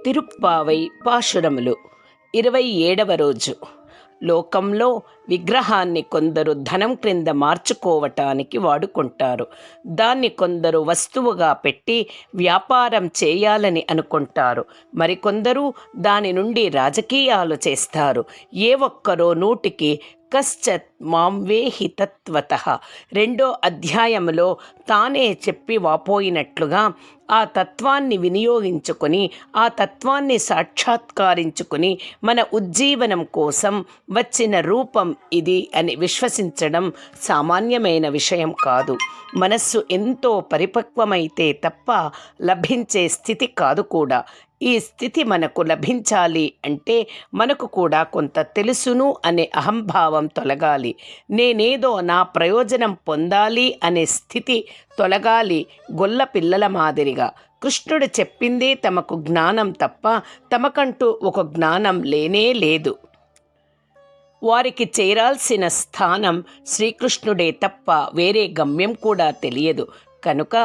తిరుప్పావై పాశురములు 27వ రోజు. లోకంలో విగ్రహాన్ని కొందరు ధనం క్రింద మార్చుకోవటానికి వాడుకుంటారు. దాన్ని కొందరు వస్తువుగా పెట్టి వ్యాపారం చేయాలని అనుకుంటారు. మరికొందరు దాని నుండి రాజకీయాలు చేస్తారు. ఏ ఒక్కరో నూటికి కశ్చత్ మాం వేహి తత్వతః 2వ అధ్యాయములో తానే చెప్పి వాపోయినట్లుగా ఆ తత్వాన్ని వినియోగించుకొని ఆ తత్వాన్ని సాక్షాత్కరించుకుని మన ఉజ్జీవనం కోసం వచ్చిన రూపం ఇది అని విశ్వసించడం సామాన్యమైన విషయం కాదు. మనస్సు ఎంతో పరిపక్వమైతే తప్ప లభించే స్థితి కాదు కూడా. ఈ స్థితి మనకు లభించాలి అంటే మనకు కూడా కొంత తెలుసును అనే అహంభావం తొలగాలి. నేనేదో నా ప్రయోజనం పొందాలి అనే స్థితి తొలగాలి. గొల్ల పిల్లల మాదిరిగా కృష్ణుడు చెప్పిందే తమకు జ్ఞానం తప్ప తమకంటూ ఒక జ్ఞానం లేనే లేదు. వారికి చేరాల్సిన స్థానం శ్రీకృష్ణుడే తప్ప వేరే గమ్యం కూడా తెలియదు. కనుక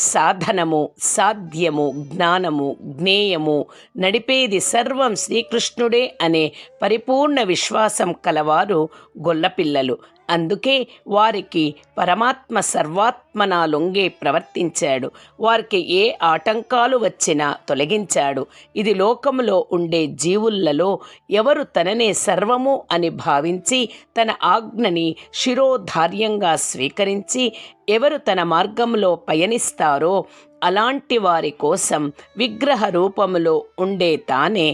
సాధనము, సాధ్యము, జ్ఞానము, జ్ఞేయము నడిపేది సర్వం శ్రీకృష్ణుడే అనే పరిపూర్ణ విశ్వాసం కలవారు గొల్లపిల్లలు. అందుకే వారికి పరమాత్మ సర్వాత్మనా లొంగే ప్రవర్తించాడు. వారికి ఏ ఆటంకాలు వచ్చినా తొలగించాడు. ఇది లోకములో ఉండే జీవులలో ఎవరు తననే సర్వము అని భావించి తన ఆజ్ఞని శిరోధార్యంగా స్వీకరించి ఎవరు తన మార్గంలో పయనిస్తారో అలాంటి వారి కోసం విగ్రహ రూపములో ఉండే తానే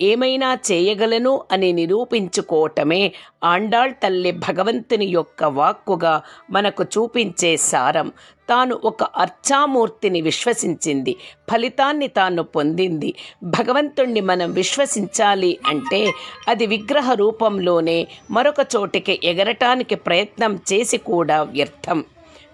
ఏమైనా చేయగలను అని నిరూపించుకోవటమే ఆండాళ్ తల్లి భగవంతుని యొక్క వాక్కుగా మనకు చూపించే సారం. తాను ఒక అర్చామూర్తిని విశ్వసించింది, ఫలితాన్ని తాను పొందింది. భగవంతుణ్ణి మనం విశ్వసించాలి అంటే అది విగ్రహ రూపంలోనే మరొక చోటికి ఎగరటానికి ప్రయత్నం చేసి కూడా వ్యర్థం.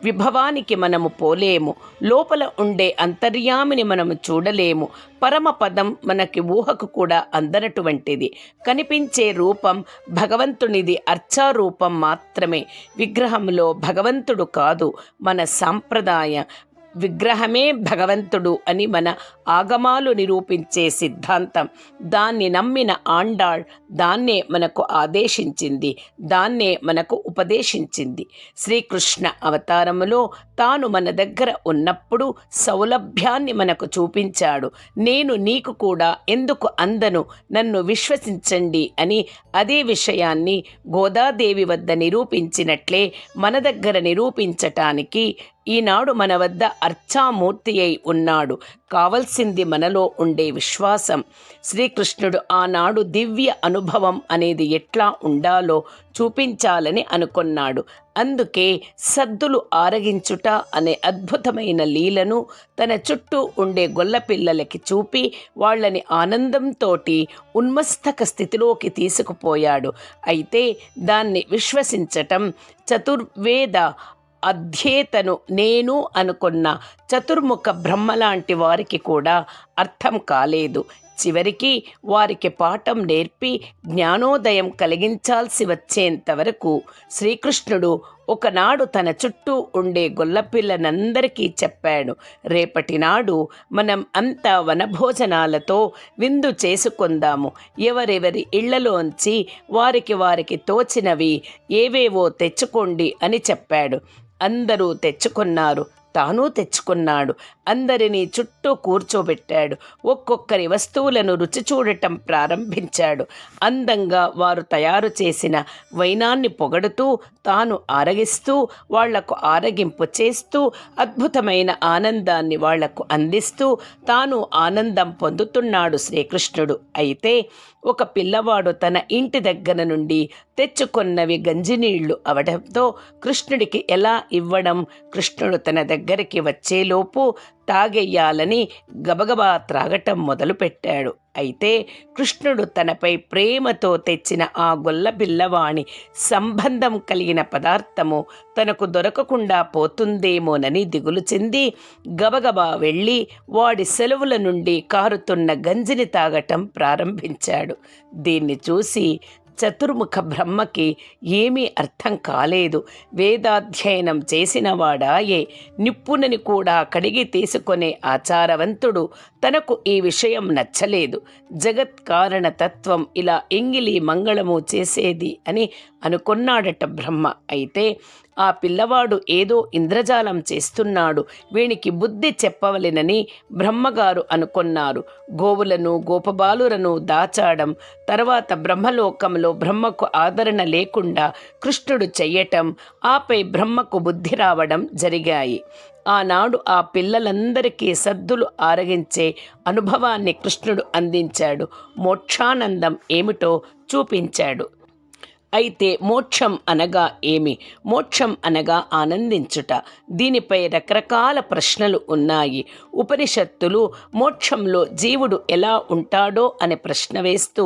విభవానికి మనము పోలేము. లోపల ఉండే అంతర్యామిని మనము చూడలేము. పరమపదం మనకి ఊహకు కూడా అందనటువంటిది. కనిపించే రూపం భగవంతునిది అర్చారూపం మాత్రమే. విగ్రహంలో భగవంతుడు కాదు. మన సాంప్రదాయ విగ్రహమే భగవంతుడు అని మన ఆగమాలు నిరూపించే సిద్ధాంతం. దాన్ని నమ్మిన ఆండాళ్ దాన్నే మనకు ఆదేశించింది, దాన్నే మనకు ఉపదేశించింది. శ్రీకృష్ణ అవతారములో తాను మన దగ్గర ఉన్నప్పుడు సౌలభ్యాన్ని మనకు చూపించాడు. నేను నీకు కూడా ఎందుకు అందను, నన్ను విశ్వసించండి అని అదే విషయాన్ని గోదాదేవి వద్ద నిరూపించినట్లే మన దగ్గర నిరూపించటానికి ఈనాడు మన వద్ద అర్చామూర్తి అయి ఉన్నాడు. కావలసింది మనలో ఉండే విశ్వాసం. శ్రీకృష్ణుడు ఆనాడు దివ్య అనుభవం అనేది ఎట్లా ఉండాలో చూపించాలని అనుకున్నాడు. అందుకే సద్దులు ఆరగించుట అనే అద్భుతమైన లీలను తన చుట్టూ ఉండే గొల్లపిల్లలకి చూపి వాళ్ళని ఆనందంతో ఉన్మస్తక స్థితిలోకి తీసుకుపోయాడు. అయితే దాన్ని విశ్వసించటం చతుర్వేద అధ్యేతను నేను అనుకున్న చతుర్ముఖ బ్రహ్మలాంటి వారికి కూడా అర్థం కాలేదు. చివరికి వారికి పాఠం నేర్పి జ్ఞానోదయం కలిగించాల్సి వచ్చేంతవరకు శ్రీకృష్ణుడు ఒకనాడు తన చుట్టూ ఉండే గొల్లపిల్లనందరికీ చెప్పాడు, రేపటి నాడు మనం అంతా వనభోజనాలతో విందు చేసుకుందాము. ఎవరెవరి ఇళ్లలోంచి వారికి తోచినవి ఏవేవో తెచ్చుకోండి అని చెప్పాడు. అందరూ తెచ్చుకున్నారు. తాను తెచ్చుకున్నాడు. అందరినీ చుట్టూ కూర్చోబెట్టాడు. ఒక్కొక్కరి వస్తువులను రుచి చూడటం ప్రారంభించాడు. అందంగా వారు తయారు చేసిన వైనాన్ని పొగడుతూ తాను ఆరగిస్తూ వాళ్లకు ఆరగింపు చేస్తూ అద్భుతమైన ఆనందాన్ని వాళ్లకు అందిస్తూ తాను ఆనందం పొందుతున్నాడు శ్రీకృష్ణుడు. అయితే ఒక పిల్లవాడు తన ఇంటి దగ్గర నుండి తెచ్చుకున్నవి గంజినీళ్లు అవడంతో కృష్ణుడికి ఎలా ఇవ్వడం? కృష్ణుడు తన దగ్గరికి వచ్చేలోపు తాగెయ్యాలని గబగబా త్రాగటం మొదలుపెట్టాడు. అయితే కృష్ణుడు తనపై ప్రేమతో తెచ్చిన ఆ గొల్ల పిల్లవాణి సంబంధం కలిగిన పదార్థము తనకు దొరకకుండా పోతుందేమోనని దిగులు చెంది గబగబా వెళ్ళి వాడి సెలవుల నుండి కారుతున్న గంజిని తాగటం ప్రారంభించాడు. దీన్ని చూసి చతుర్ముఖ బ్రహ్మకి ఏమీ అర్థం కాలేదు. వేదాధ్యయనం చేసినవాడాయే, నిప్పునని కూడా కడిగి తీసుకునే ఆచారవంతుడు తనకు ఈ విషయం నచ్చలేదు. జగత్ కారణ తత్వం ఇలా ఎంగిలి మంగళము చేసేది అని అనుకున్నాడట బ్రహ్మ. అయితే ఆ పిల్లవాడు ఏదో ఇంద్రజాలం చేస్తున్నాడు, వీనికి బుద్ధి చెప్పవలెనని బ్రహ్మగారు అనుకున్నారు. గోవులను గోపబాలులను దాచాడం, తర్వాత బ్రహ్మలోకంలో బ్రహ్మకు ఆదరణ లేకుండా కృష్ణుడు చెయ్యటం, ఆపై బ్రహ్మకు బుద్ధి రావడం జరిగాయి. ఆనాడు ఆ పిల్లలందరికీ సద్దులు ఆరగించే అనుభవాన్ని కృష్ణుడు అందించాడు. మోక్షానందం ఏమిటో చూపించాడు. అయితే మోక్షం అనగా ఏమి? మోక్షం అనగా ఆనందించుట. దీనిపై రకరకాల ప్రశ్నలు ఉన్నాయి. ఉపనిషత్తులు మోక్షంలో జీవుడు ఎలా ఉంటాడో అనే ప్రశ్న వేస్తూ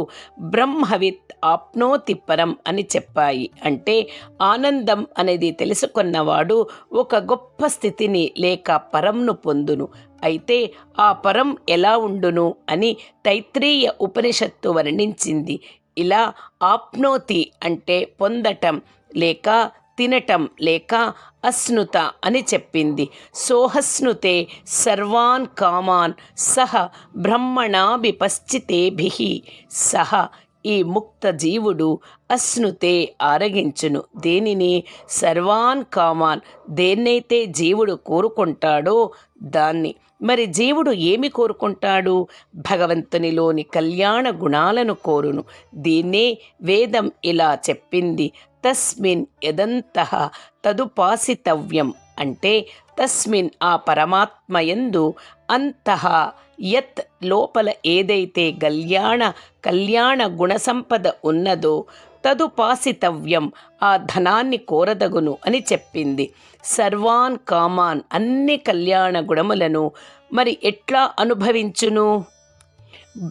బ్రహ్మవిత్ ఆప్నోతి పరం అని చెప్పాయి. అంటే ఆనందం అనేది తెలుసుకున్నవాడు ఒక గొప్ప స్థితిని లేక పరంను పొందును. అయితే ఆ పరం ఎలా ఉండును అని తైత్రీయ ఉపనిషత్తు వర్ణించింది. ఇలా ఆప్నోతి అంటే పొందటం లేక తినటం లేక అశ్నుత అని చెప్పింది. సోహస్నుతే సర్వాన్ కామాన్ సహ బ్రహ్మణాభిపశ్చితేభిః. సహ ఈ ముక్త జీవుడు అశ్నుతే ఆరగించును. దేనిని? సర్వాన్ కామాన్, దేన్నైతే జీవుడు కోరుకుంటాడో దాన్ని. మరి జీవుడు ఏమి కోరుకుంటాడు? భగవంతునిలోని కళ్యాణ గుణాలను కోరును. దీన్నే వేదం ఇలా చెప్పింది, తస్మిన్ యదంతః తదుపాసితవ్యం. అంటే తస్మిన్ ఆ పరమాత్మయందు అంతః యత్ లోపల ఏదైతే కళ్యాణ గుణసంపద ఉన్నదో తదుపాసితవ్యం ఆ ధనాన్ని కోరదగును అని చెప్పింది. సర్వాన్ కామాన్ అన్ని కళ్యాణ గుణములను మరి ఎట్లా అనుభవించును?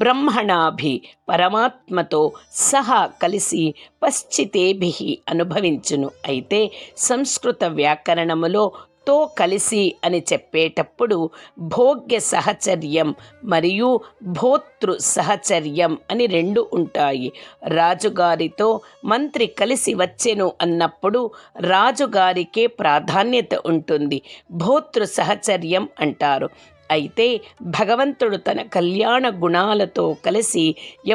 బ్రహ్మణాభి పరమాత్మతో సహా కలిసి పశ్చితేభిః అనుభవించును. అయితే సంస్కృత వ్యాకరణములో తో కలిసి అని చెప్పేటప్పుడు భోగ్య సహచర్యం మరియు భోతృ సహచర్యం అని రెండు ఉంటాయి. రాజుగారితో మంత్రి కలిసి వచ్చెను అన్నప్పుడు రాజుగారికే ప్రాధాన్యత ఉంటుంది, భోతృ సహచర్యం అంటారు. అయితే భగవంతుడు తన కళ్యాణ గుణాలతో కలిసి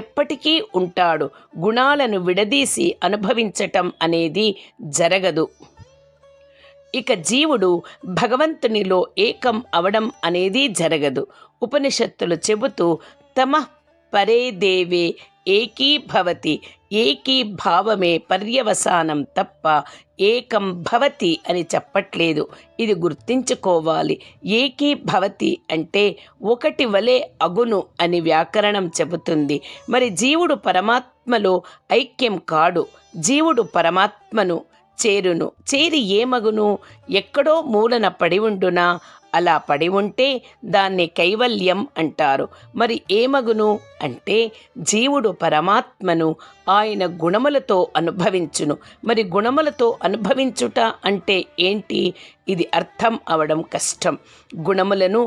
ఎప్పటికీ ఉంటాడు. గుణాలను విడదీసి అనుభవించటం అనేది జరగదు. ఇక జీవుడు భగవంతునిలో ఏకం అవడం అనేది జరగదు. ఉపనిషత్తులు చెబుతూ తమః పరే దేవే ఏకీభవతి, ఏకీభావమే పర్యవసానం తప్ప ఏకం భవతి అని చెప్పట్లేదు. ఇది గుర్తించుకోవాలి. ఏకీభవతి అంటే ఒకటి వలె అగును అని వ్యాకరణం చెబుతుంది. మరి జీవుడు పరమాత్మలో ఐక్యం కాడు. జీవుడు పరమాత్మను చేరును. చేరి ఏమగును? ఎక్కడో మూలన పడి ఉండునా? అలా పడి ఉంటే దాన్ని కైవల్యం అంటారు. మరి ఏమగును అంటే జీవుడు పరమాత్మను ఆయన గుణములతో అనుభవించును. మరి గుణములతో అనుభవించుట అంటే ఏంటి? ఇది అర్థం అవడం కష్టం. గుణములను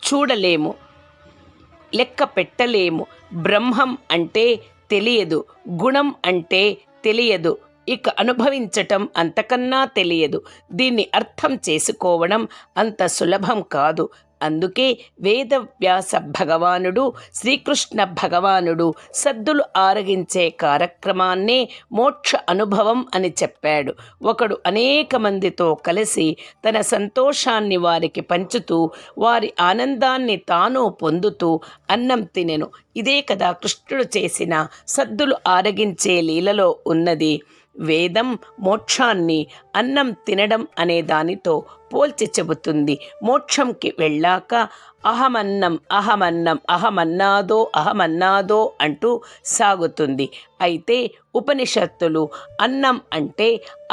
చూడలేము, లెక్క పెట్టలేము. బ్రహ్మం అంటే తెలియదు, గుణం అంటే తెలియదు, ఇక అనుభవించటం అంతకన్నా తెలియదు. దీన్ని అర్థం చేసుకోవడం అంత సులభం కాదు. అందుకే వేదవ్యాస భగవానుడు, శ్రీకృష్ణ భగవానుడు సద్దులు ఆరగించే కార్యక్రమాన్నే మోక్ష అనుభవం అని చెప్పాడు. ఒకడు అనేక మందితో కలిసి తన సంతోషాన్ని వారికి పంచుతూ వారి ఆనందాన్ని తాను పొందుతూ అన్నం తినెను. ఇదే కదా కృష్ణుడు చేసిన సద్దులు ఆరగించే లీలలో ఉన్నది. వేదం మోక్షాన్ని అన్నం తినడం అనే దానితో పోల్చి చెబుతుంది. మోక్షంకి వెళ్ళాక అహమన్నాదో అంటూ సాగుతుంది. అయితే ఉపనిషత్తులు అన్నం అంటే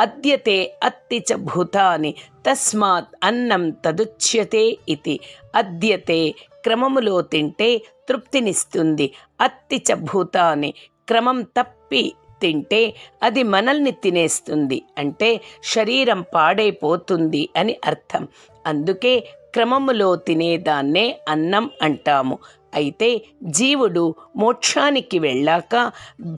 అద్యతే అత్తి చ భూతాని తస్మాత్ అన్నం తదుచ్యతే ఇతి. అద్యతే క్రమములో తింటే తృప్తినిస్తుంది. అత్తి చ భూతాని క్రమం తప్పి తింటే అది మనల్ని తినేస్తుంది, అంటే శరీరం పాడైపోతుంది అని అర్థం. అందుకే క్రమములో తినేదాన్నే అన్నం అంటాము. అయితే జీవుడు మోక్షానికి వెళ్ళాక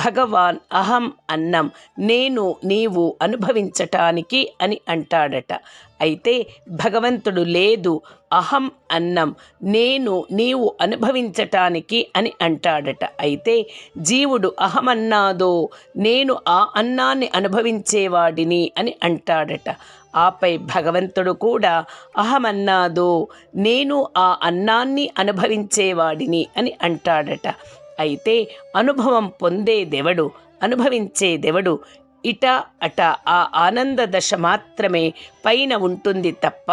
భగవాన్ అహం అన్నం నేను నీవు అనుభవించటానికి అని అంటాడట. అయితే భగవంతుడు లేదు అహం అన్నం నేను నీవు అనుభవించటానికి అని అంటాడట. అయితే జీవుడు అహమన్నాదో నేను ఆ అన్నాన్ని అనుభవించేవాడిని అని అంటాడట. ఆపై భగవంతుడు కూడా అహమన్నాదో నేను ఆ అన్నాన్ని అనుభవించేవాడిని అని అంటాడట. అయితే అనుభవం పొందేదెవడు, అనుభవించేదెవడు? ఇట అట ఆ ఆనంద దశ మాత్రమే పైన ఉంటుంది తప్ప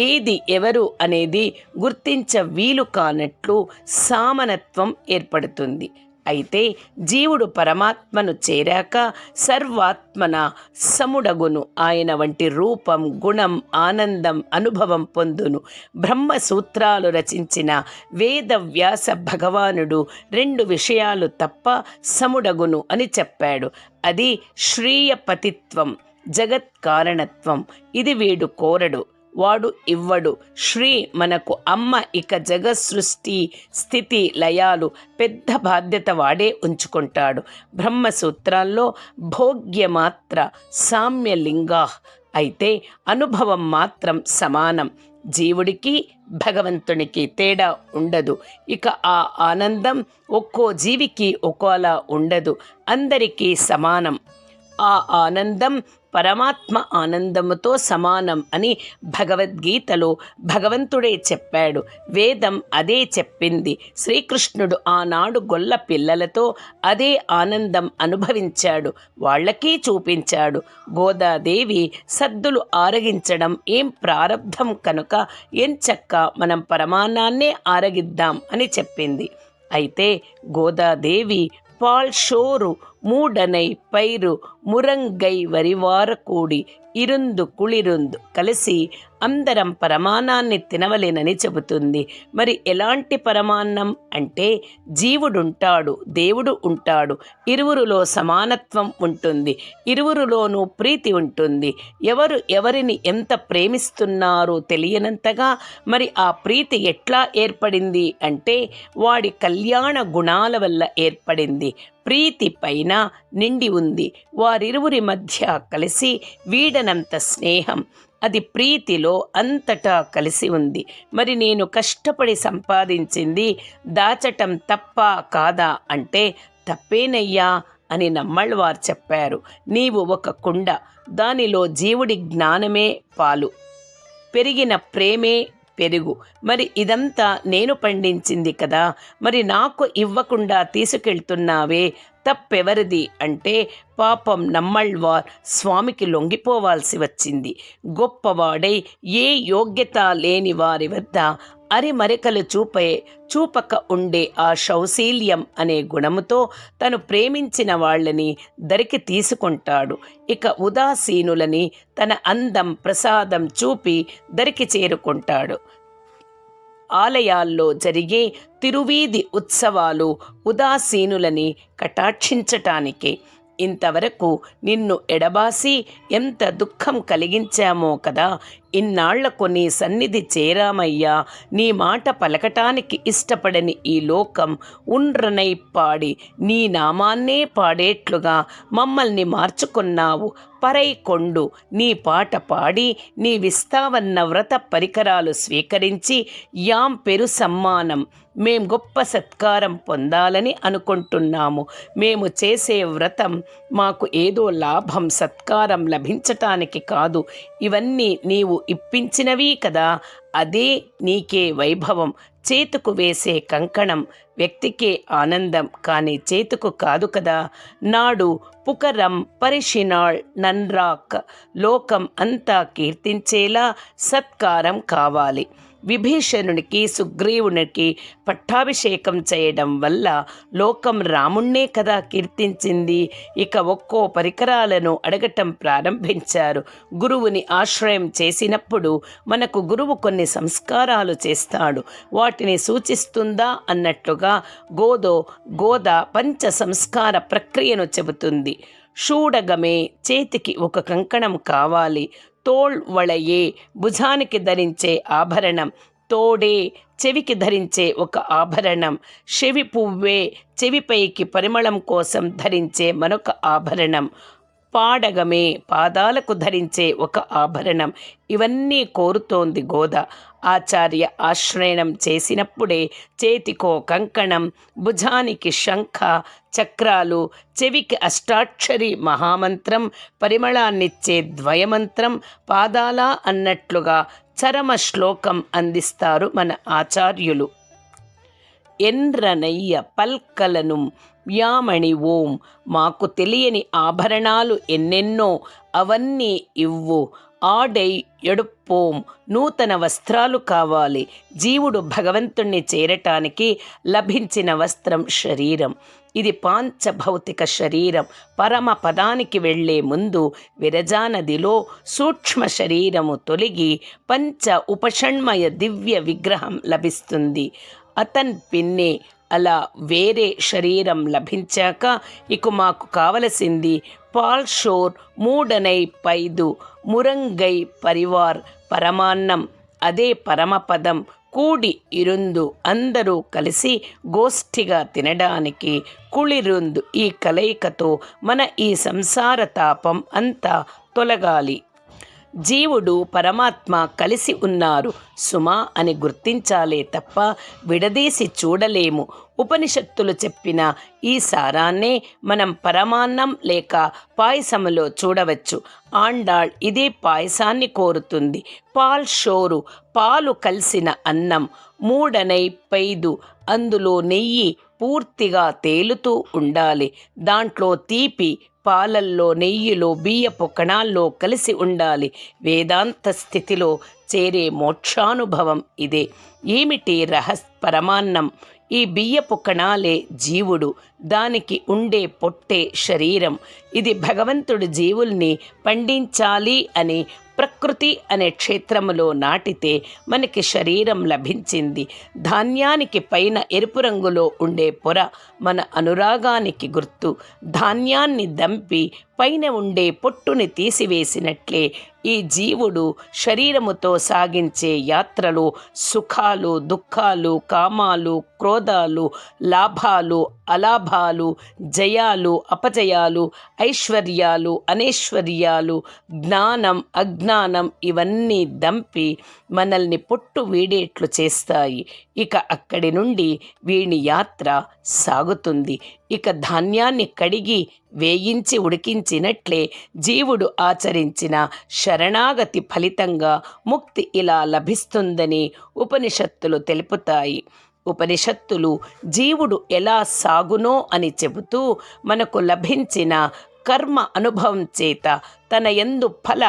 ఏది ఎవరు అనేది గుర్తించ వీలు కానట్లు సామనత్వం ఏర్పడుతుంది. అయితే జీవుడు పరమాత్మను చేరాక సర్వాత్మన సముడగును. ఆయన వంటి రూపం, గుణం, ఆనందం అనుభవం పొందును. బ్రహ్మసూత్రాలు రచించిన వేదవ్యాస భగవానుడు 2 విషయాలు తప్ప సముడగును అని చెప్పాడు. అది శ్రీయపతిత్వం, జగత్కారణత్వం. ఇది వీడు కోరడు, వాడు ఇవ్వడు. శ్రీ మనకు అమ్మ, ఇక జగత్ సృష్టి స్థితి లయాలు పెద్ద బాధ్యత వాడే ఉంచుకుంటాడు. బ్రహ్మసూత్రాల్లో భోగ్యమాత్ర సామ్యలింగా, అయితే అనుభవం మాత్రం సమానం. జీవుడికి భగవంతునికి తేడా ఉండదు. ఇక ఆ ఆనందం ఒక్కో జీవికి ఒక్కోలా ఉండదు, అందరికీ సమానం. ఆ ఆనందం పరమాత్మ ఆనందముతో సమానం అని భగవద్గీతలో భగవంతుడే చెప్పాడు. వేదం అదే చెప్పింది. శ్రీకృష్ణుడు ఆనాడు గొల్ల పిల్లలతో అదే ఆనందం అనుభవించాడు, వాళ్ళకీ చూపించాడు. గోదాదేవి సద్దులు ఆరగించడం ఏం ప్రారబ్ధం కనుక ఎంచక్క మనం పరమాన్నాన్నే ఆరగిద్దాం అని చెప్పింది. అయితే గోదాదేవి పాల్ షోరు మూడనై పైరు మురంగై వరివార కూడి ఇరుందు కుళిరుందు కలిసి అందరం పరమాన్నాన్ని తినవలేనని చెబుతుంది. మరి ఎలాంటి పరమాన్నం అంటే జీవుడుంటాడు, దేవుడు ఉంటాడు, ఇరువురులో సమానత్వం ఉంటుంది, ఇరువురులోనూ ప్రీతి ఉంటుంది. ఎవరు ఎవరిని ఎంత ప్రేమిస్తున్నారో తెలియనంతగా మరి ఆ ప్రీతి ఎట్లా ఏర్పడింది అంటే వాడి కళ్యాణ గుణాల వల్ల ఏర్పడింది. ప్రీతి పైన నిండి ఉంది. వారిరువురి మధ్య కలిసి వీడనంత స్నేహం, అది ప్రీతిలో అంతటా కలిసి ఉంది. మరి నేను కష్టపడి సంపాదించింది దాచటం తప్ప కాదా అంటే తప్పేనయ్యా అని నమ్మళ్ళవారు చెప్పారు. నీవు ఒక కుండ, దానిలో జీవుడి జ్ఞానమే పాలు, పెరిగిన ప్రేమే పెరుగు. మరి ఇదంతా నేను పండించింది కదా, మరి నాకు ఇవ్వకుండా తీసుకెళ్తున్నావే, తప్పెవరిది అంటే పాపం నమ్మళ్వార్ స్వామికి లొంగిపోవాల్సి వచ్చింది. గొప్పవాడై ఏ యోగ్యత లేని వారి వద్ద అరిమరికలు చూపక ఉండే ఆ శౌశీల్యం అనే గుణముతో తను ప్రేమించిన వాళ్ళని దరికి తీసుకుంటాడు. ఇక ఉదాసీనులని తన అందం ప్రసాదం చూపి దరికి చేరుకుంటాడు. ఆలయాల్లో జరిగే తిరువీధి ఉత్సవాలు ఉదాసీనులని కటాక్షించటానికే. ఇంతవరకు నిన్ను ఎడబాసి ఎంత దుఃఖం కలిగించామో కదా, ఇన్నాళ్లకు నీ సన్నిధి చేరామయ్యా, నీ మాట పలకటానికి ఇష్టపడని ఈ లోకం ఉండ్రనై పాడి నీ నామాన్నే పాడేట్లుగా మమ్మల్ని మార్చుకున్నావు. పరై కొండు నీ పాట పాడి నీ విస్తావన్న వ్రత పరికరాలు స్వీకరించి యాం పెరు సమ్మానం, మేం గొప్ప సత్కారం పొందాలని అనుకుంటున్నాము. మేము చేసే వ్రతం మాకు ఏదో లాభం సత్కారం లభించటానికి కాదు, ఇవన్నీ నీవు ఇప్పించినవి కదా, అదే నీకే వైభవం. చేతుకు వేసే కంకణం వ్యక్తికే ఆనందం, కానీ చేతుకు కాదు కదా. నాడు పుకరం పరిషినాళ్ నన్రాక్, లోకం అంతా కీర్తించేలా సత్కారం కావాలి. విభీషణునికి సుగ్రీవునికి పట్టాభిషేకం చేయడం వల్ల లోకం రాముణ్ణే కదా కీర్తించింది. ఇక ఒక్కో పరికరాలను అడగటం ప్రారంభించారు. గురువుని ఆశ్రయం చేసినప్పుడు మనకు గురువు కొన్ని సంస్కారాలు చేస్తాడు, వాటిని సూచిస్తుందా అన్నట్లుగా గోద పంచ సంస్కార ప్రక్రియను చెబుతుంది. షూడగమే చేతికి ఒక కంకణం కావాలి, తోళ్ వళయే భుజానికి ధరించే ఆభరణం, తోడే చెవికి ధరించే ఒక ఆభరణం, చెవి పువ్వే చెవిపైకి పరిమళం కోసం ధరించే మరొక ఆభరణం, పాడగమే పాదాలకు ధరించే ఒక ఆభరణం. ఇవన్నీ కోరుతోంది గోద. ఆచార్య ఆశ్రయణం చేసినప్పుడే చేతికో కంకణం, భుజానికి శంఖ చక్రాలు, చెవికి అష్టాక్షరి మహామంత్రం, పరిమళాన్నిచ్చే ద్వయమంత్రం, పాదాల అన్నట్లుగా చరమ శ్లోకం అందిస్తారు మన ఆచార్యులు. ఎండ్రనయ్య పల్కలను యామణి ఓం, మాకు తెలియని ఆభరణాలు ఎన్నెన్నో అవన్నీ ఇవ్వు, ఆడై ఎడుపోం, నూతన వస్త్రాలు కావాలి. జీవుడు భగవంతుణ్ణి చేరటానికి లభించిన వస్త్రం శరీరం. ఇది పాంచభౌతిక శరీరం. పరమ పదానికి వెళ్లే ముందు విరజానదిలో సూక్ష్మ శరీరము తొలగి పంచ ఉపషణ్మయ దివ్య విగ్రహం లభిస్తుంది. అతన్ పిన్నే అలా వేరే శరీరం లభించాక ఇక మాకు కావలసింది పాల్షోర్ మూడనై పైదు మురంగై పరివార్ పరమాన్నం. అదే పరమపదం. కూడి ఇరుందు అందరూ కలిసి గోష్ఠిగా తినడానికి కుళిరుందు. ఈ కలయికతో మన ఈ సంసార తాపం అంతా తొలగాలి. జీవుడు పరమాత్మ కలిసి ఉన్నారు సుమా అని గుర్తించాలే తప్ప విడదీసి చూడలేము. ఉపనిషత్తులు చెప్పిన ఈ సారాన్నే మనం పరమాన్నం లేక పాయసములో చూడవచ్చు. ఆండాళ్ ఇదే పాయసాన్ని కోరుతుంది. పాల్ షోరు పాలు కలిసిన అన్నం, మూడనై పైదు అందులో నెయ్యి పూర్తిగా తేలుతూ ఉండాలి. దాంట్లో తీపి పాలల్లో నెయ్యిలో బియ్యపు కణాల్లో కలిసి ఉండాలి. వేదాంత స్థితిలో చేరే మోక్షానుభవం ఇదే. ఏమిటి పరమాన్నం? ఈ బియ్యపు కణాలే జీవుడు, దానికి ఉండే పొట్టే శరీరం. ఇది భగవంతుడు జీవుల్ని పండించాలి అని ప్రకృతి అనే క్షేత్రములో నాటితే మనకి శరీరం లభించింది. ధాన్యానికి పైన ఎరుపు రంగులో ఉండే పొర మన అనురాగానికి గుర్తు. ధాన్యాన్ని దంపి పైన ఉండే పొట్టుని తీసివేసినట్లే ఈ జీవుడు శరీరముతో సాగించే యాత్రలో సుఖాలు, దుఃఖాలు, కామాలు, క్రోధాలు, లాభాలు, అలాభాలు, జయాలు, అపజయాలు, ఐశ్వర్యాలు, అనైశ్వర్యాలు, జ్ఞానం, అజ్ఞానం ఇవన్నీ దంపి మనల్ని పొట్టు వీడేట్లు చేస్తాయి. ఇక అక్కడి నుండి వీని యాత్ర సాగుతుంది. ఇక ధాన్యాన్ని కడిగి వేయించి ఉడికించినట్లే జీవుడు ఆచరించిన శరణాగతి ఫలితంగా ముక్తి ఇలా లభిస్తుందని ఉపనిషత్తులు తెలుపుతాయి. ఉపనిషత్తులు జీవుడు ఎలా సాగునో అని చెబుతూ మనకు లభించిన కర్మ అనుభవం చేత తన యందు ఫల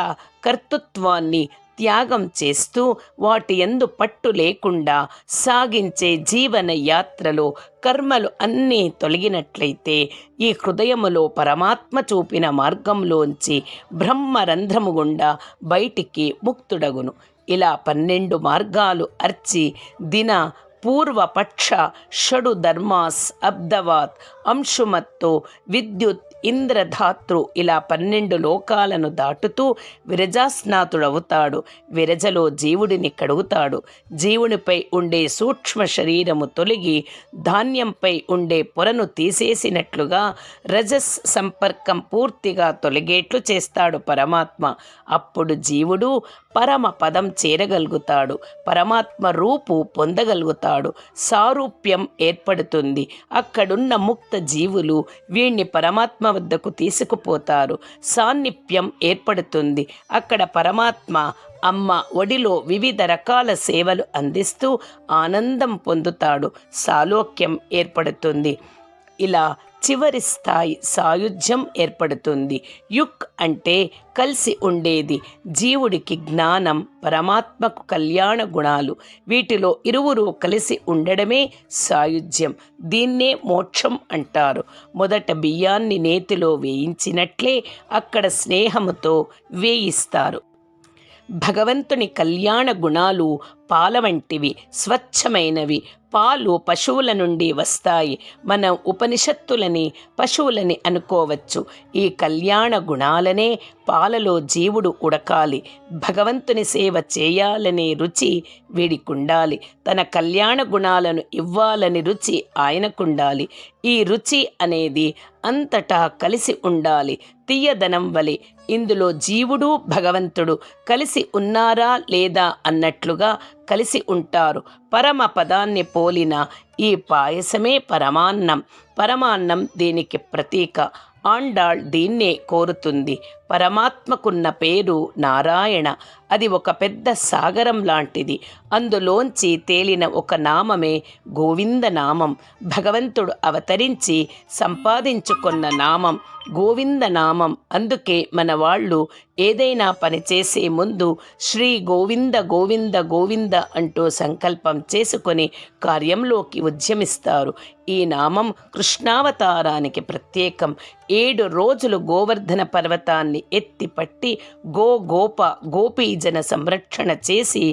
కర్తృత్వాన్ని త్యాగం చేస్తూ వాటి యందు పట్టు లేకుండా సాగించే జీవన యాత్రలో కర్మలు అన్నీ తొలగినట్లయితే ఈ హృదయములో పరమాత్మ చూపిన మార్గంలోంచి బ్రహ్మరంధ్రము గుండా బయటికి ముక్తుడగును. ఇలా 12 మార్గాలు అర్చి దిన పూర్వపక్ష షడు ధర్మాస్ అబ్దవాత్ అంశుమత్తో విద్యుత్ ఇంద్రధాతృ ఇలా 12 లోకాలను దాటుతూ విరజాస్నాతుడవుతాడు. విరజలో జీవుడిని కడుగుతాడు. జీవునిపై ఉండే సూక్ష్మ శరీరము తొలగి ధాన్యంపై ఉండే పొరను తీసేసినట్లుగా రజస్ సంపర్కం పూర్తిగా తొలగేట్లు చేస్తాడు పరమాత్మ. అప్పుడు జీవుడు పరమ పదం చేరగలుగుతాడు. పరమాత్మ రూపు పొందగలుగుతాడు. సారూప్యం ఏర్పడుతుంది. అక్కడున్న ముక్త జీవులు వీణ్ణి పరమాత్మ వద్దకు తీసుకుపోతారు. సాన్నిప్యం ఏర్పడుతుంది. అక్కడ పరమాత్మ అమ్మ ఒడిలో వివిధ రకాల సేవలు అందిస్తూ ఆనందం పొందుతాడు. సాలోక్యం ఏర్పడుతుంది. ఇలా చివరి స్థాయి సాయుధ్యం ఏర్పడుతుంది. యుక్ అంటే కలిసి ఉండేది. జీవుడికి జ్ఞానం, పరమాత్మకు కళ్యాణ గుణాలు, వీటిలో ఇరువురు కలిసి ఉండడమే సాయుధ్యం. దీన్నే మోక్షం అంటారు. మొదట బియ్యాన్ని నేతిలో వేయించినట్లే అక్కడ స్నేహముతో వేయిస్తారు. భగవంతుని కళ్యాణ గుణాలు పాల వంటివి, స్వచ్ఛమైనవి. పాలు పశువుల నుండి వస్తాయి. మనం ఉపనిషత్తులని పశువులని అనుకోవచ్చు. ఈ కళ్యాణ గుణాలనే పాలలో జీవుడు ఉడకాలి. భగవంతుని సేవ చేయాలనే రుచి వీడికుండాలి. తన కళ్యాణ గుణాలను ఇవ్వాలని రుచి ఆయనకుండాలి. ఈ రుచి అనేది అంతటా కలిసి ఉండాలి. తీయదనం వలె ఇందులో జీవుడు భగవంతుడు కలిసి ఉన్నారా లేదా అన్నట్లుగా కలిసి ఉంటారు. పరమ పదాన్ని పోలిన ఈ పాయసమే పరమాన్నం. పరమాన్నం దీనికి ప్రతీక. ఆండాళ్ దీన్నే కోరుతుంది. పరమాత్మకున్న పేరు నారాయణ. అది ఒక పెద్ద సాగరం లాంటిది. అందులోంచి తేలిన ఒక నామమే గోవిందనామం. భగవంతుడు అవతరించి సంపాదించుకున్న నామం గోవిందనామం. అందుకే మన వాళ్ళు ఏదైనా పని చేసే ముందు శ్రీ గోవింద గోవింద గోవింద అంటూ సంకల్పం చేసుకొని కార్యంలోకి ఉద్యమిస్తారు. ఈ నామం కృష్ణావతారానికి ప్రత్యేకం. 7 రోజులు గోవర్ధన పర్వతాన్ని ఎత్తిపట్టి గోప గోపీజన సంరక్షణ చేసి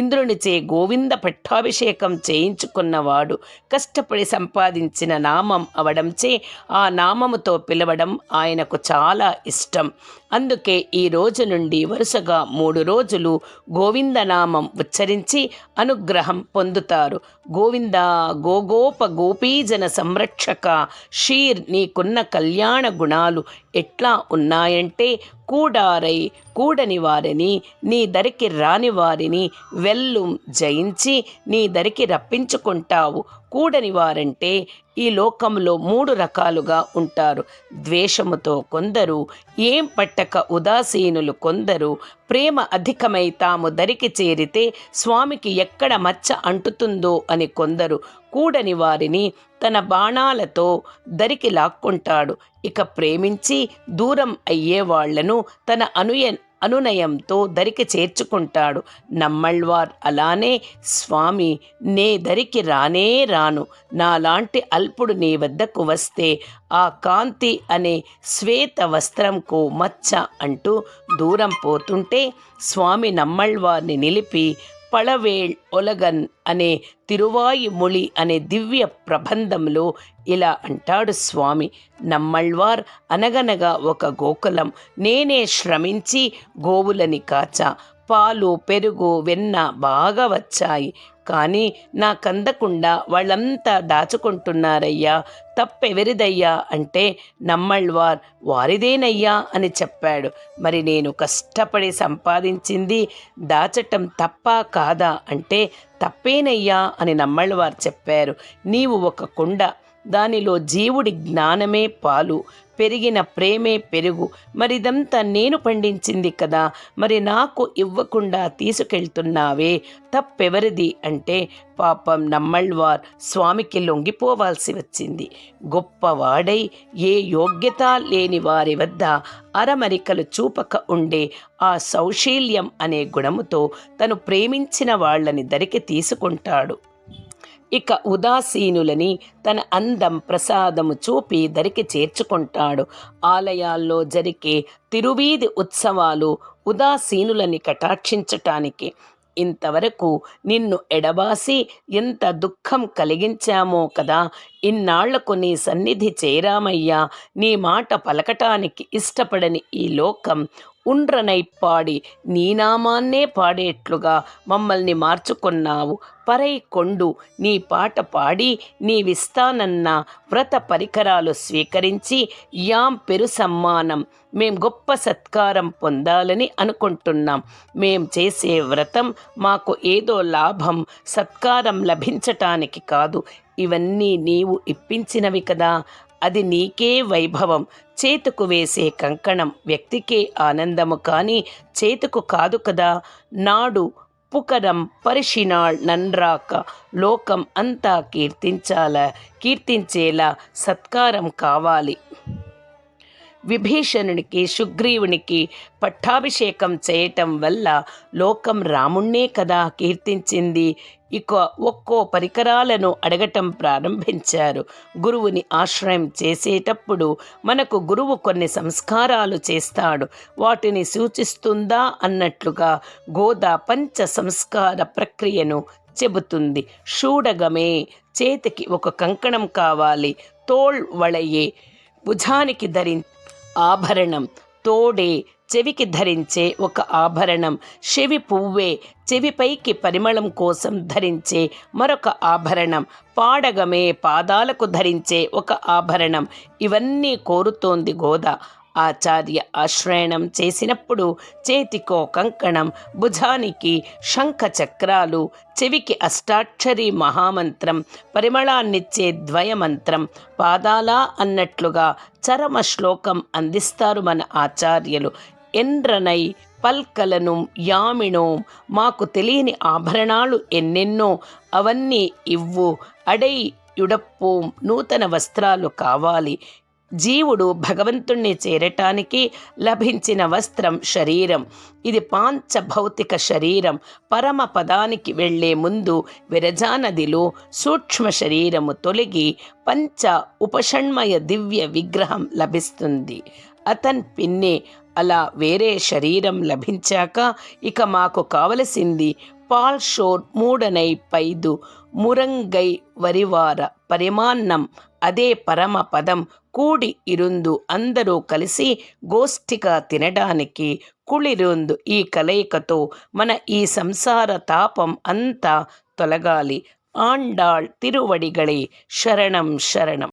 ఇంద్రునిచే గోవింద పట్టాభిషేకం చేయించుకున్నవాడు. కష్టపడి సంపాదించిన నామం అవడంచే ఆ నామముతో పిలవడం ఆయనకు చాలా ఇష్టం. అందుకే ఈ రోజు నుండి వరుసగా 3 రోజులు గోవిందనామం ఉచ్చరించి అనుగ్రహం పొందుతారు. గోవింద గోగోప గోపీజన సంరక్షక షీర్, నీకున్న కళ్యాణ గుణాలు ఎట్లా ఉన్నాయంటే కూడారై కూడని వారిని, నీ దరికి రాని వారిని వెల్లుం జయించి నీ దరికి రప్పించుకుంటావు. కూడని వారంటే ఈ లోకంలో 3 రకాలుగా ఉంటారు. ద్వేషముతో కొందరు, ఏం పట్టక ఉదాసీనులు కొందరు, ప్రేమ అధికమై తాము దరికి చేరితే స్వామికి ఎక్కడ మచ్చ అంటుతుందో అని కొందరు. కూడని వారిని తన బాణాలతో దరికి లాక్కుంటాడు. ఇక ప్రేమించి దూరం అయ్యేవాళ్లను తన అనునయంతో దరికి చేర్చుకుంటాడు. నమ్మళ్వార్ అలానే, స్వామి నే దరికి రానే రాను, నాలాంటి అల్పుడు నీ వద్దకు వస్తే ఆ కాంతి అనే శ్వేత వస్త్రంకు మచ్చ అంటూ దూరం పోతుంటే స్వామి నమ్మళ్వార్ని నిలిపి పళవేళ్ ఒలగన్ అనే తిరువాయిమొళి అనే దివ్య ప్రబంధంలో ఇలా అంటాడు స్వామి. నమ్మళ్వార్ అనగనగా ఒక గోకులం. నేనే శ్రమించి గోవులని కాచా. పాలు పెరుగు వెన్న బాగా వచ్చాయి. కానీ నాకందకుండా వాళ్ళంతా దాచుకుంటున్నారయ్యా, తప్పెవరిదయ్యా అంటే నమ్మళ్వార్ వారిదేనయ్యా అని చెప్పాడు. మరి నేను కష్టపడి సంపాదించింది దాచటం తప్పా కాదా అంటే తప్పేనయ్యా అని నమ్మళ్వార్ చెప్పారు. నీవు ఒక కుండ, దానిలో జీవుడి జ్ఞానమే పాలు, పెరిగిన ప్రేమే పెరుగు. మరిదంతా నేను పండించింది కదా, మరి నాకు ఇవ్వకుండా తీసుకెళ్తున్నావే, తప్పెవరిది అంటే పాపం నమ్మళ్వార్ స్వామికి లొంగిపోవాల్సి వచ్చింది. గొప్పవాడై ఏ యోగ్యత లేని వారి వద్ద అరమరికలు చూపక ఉండే ఆ సౌశీల్యం అనే గుణముతో తను ప్రేమించిన వాళ్ళని దరికి తీసుకుంటాడు. ఇక ఉదాసీనులని తన అందం ప్రసాదము చూపి దరికి చేర్చుకుంటాడు. ఆలయాల్లో జరిగే తిరువీధి ఉత్సవాలు ఉదాసీనులని కటాక్షించటానికి. ఇంతవరకు నిన్ను ఎడబాసి ఎంత దుఃఖం కలిగించామో కదా, ఇన్నాళ్లకు నీ సన్నిధి చేరామయ్యా. నీ మాట పలకటానికి ఇష్టపడని ఈ లోకం ఉండ్రనైపాడి నీ నామాన్నే పాడేట్లుగా మమ్మల్ని మార్చుకున్నావు. పరై కొండు నీ పాట పాడి నీవిస్తానన్న వ్రత పరికరాలు స్వీకరించి యాం పెరు సమ్మానం, మేం గొప్ప సత్కారం పొందాలని అనుకుంటున్నాం. మేం చేసే వ్రతం మాకు ఏదో లాభం సత్కారం లభించటానికి కాదు. ఇవన్నీ నీవు ఇప్పించినవి కదా, అది నీకే వైభవం. చేతుకు వేసే కంకణం వ్యక్తికే ఆనందము కానీ చేతుకు కాదు కదా. నాడు పుకరం పరిషినాళ్ నన్రాక, లోకం అంతా కీర్తించేలా సత్కారం కావాలి. విభీషణునికి సుగ్రీవునికి పట్టాభిషేకం చేయటం వల్ల లోకం రాముణ్ణే కదా కీర్తించింది. ఇక ఒక్కో పరికరాలను అడగటం ప్రారంభించారు. గురువుని ఆశ్రయం చేసేటప్పుడు మనకు గురువు కొన్ని సంస్కారాలు చేస్తాడు. వాటిని సూచిస్తుందా అన్నట్లుగా గోదా పంచ సంస్కార ప్రక్రియను చెబుతుంది. షూడగమే, చేతికి ఒక కంకణం కావాలి. తోల్ వళయే, భుజానికి ఆభరణం. తోడే, చెవికి ధరించే ఒక ఆభరణం. చెవి పువ్వే, చెవిపైకి పరిమళం కోసం ధరించే మరొక ఆభరణం. పాడగమే, పాదాలకు ధరించే ఒక ఆభరణం. ఇవన్నీ కోరుతోంది గోద. ఆచార్య ఆశ్రయణం చేసినప్పుడు చేతికో కంకణం, భుజానికి శంఖ చక్రాలు, చెవికి అష్టాక్షరి మహామంత్రం, పరిమళాన్నిచ్చే ద్వయమంత్రం, పాదాల అన్నట్లుగా చరమ శ్లోకం అందిస్తారు మన ఆచార్యులు. ఎండ్రనై పల్కలను యామినో, మాకు తెలియని ఆభరణాలు ఎన్నెన్నో, అవన్నీ ఇవ్వు. అడై యుడప్పోం, నూతన వస్త్రాలు కావాలి. జీవుడు భగవంతుణ్ణి చేరటానికి లభించిన వస్త్రం శరీరం. ఇది పాంచభౌతిక శరీరం. పరమ పదానికి వెళ్లే ముందు విరజానదిలో సూక్ష్మ శరీరము తొలగి పంచ ఉపషణ్మయ దివ్య విగ్రహం లభిస్తుంది. అతన్ పిన్నే. అలా వేరే శరీరం లభించాక ఇక మాకు కావలసింది పాల్షోర్ మూడనై పైదు మురంగై వరివార పరిమాన్నం. అదే పరమ పదం. కూడి ఇరుందు, అందరూ కలిసి గోష్ఠిగా తినడానికి కుళిరుందు. ఈ కలయికతో మన ఈ సంసార తాపం అంతా తొలగాలి. ఆండాళ్ తిరువడిగళే శరణం శరణం.